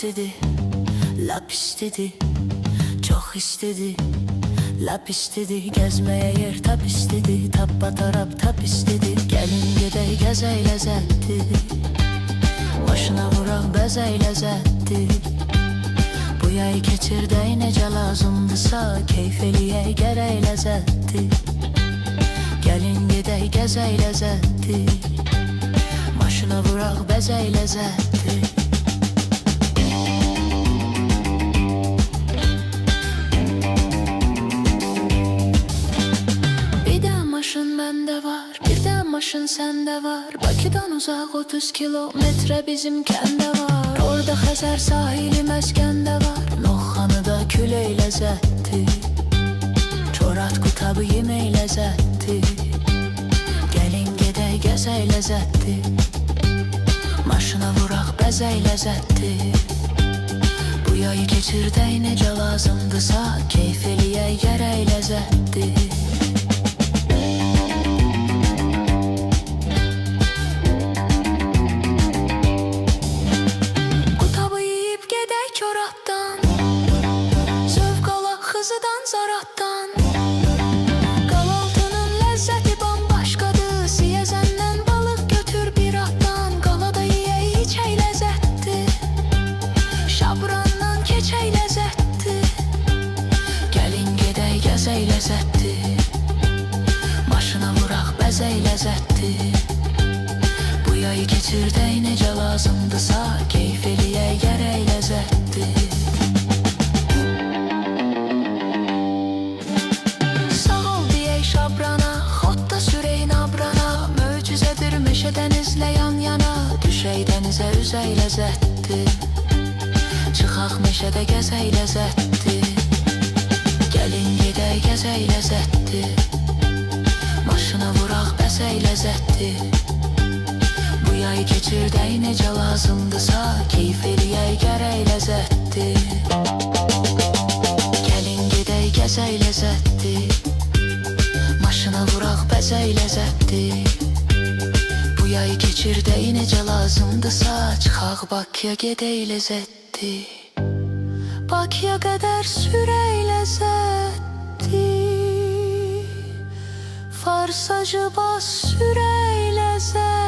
istedi, lap istedi, çok istedi, lap istedi. Gezmeye yer tap istedi, tappa tarap tap istedi. Gelin gedey gezey lezetti, başına vurak bezey lezetti. Bu yay keçirdey nece lazımdısa, keyfeliye gerey lezetti. Gelin gedey gezey lezetti, başına vurak bezey lezetti. Maşın bende var, bir de maşın sende var. Bakıdan uzak 30 kilometre bizim kende var. Orada Xəzər sahili məskəndə var. Noxanı da küley ləzzətli, çorat qutabı yemək ləzzətli. Gəlin gedək gəzək ləzzətli, maşına vuraq bəzək ləzzətli. Bu yayı keçirdək necə lazımdısa, keyf eləyək gərək ləzzətli. Kızıdan zarattan, qalaltının ləzzəti bambaşqadır. Siyəzəndən balıq götür bir atdan, qalada yeyək içək ləzzətli, şabrandan keçək ləzzətli. Gəlin gedək gəzək ləzzətli, maşına vuraq bəzək ləzzətli. Bu yayı keçirdək necə lazımdısa, keyf eləyək gərək ləzzətli. Dənizlə yan-yana, düşək dənizə üzək ləzzətli, çıxaq meşədə gəzək ləzzətli. Gəlin gedək gəzək ləzzətli, maşına vuraq bəzək ləzzətli. Bu yay keçirdək necə lazımdısa, keyf eləyək gərək ləzzətli. Gəlin gedək gəzək ləzzətli, maşına vuraq bəzək ləzzətli. Bu yay keçirdək necə lazımdısa, çıxaq Bakıya gedək ləzzətli, Bakıya qədər sürək ləzzətli, Farsacı bas sürək ləzzətli.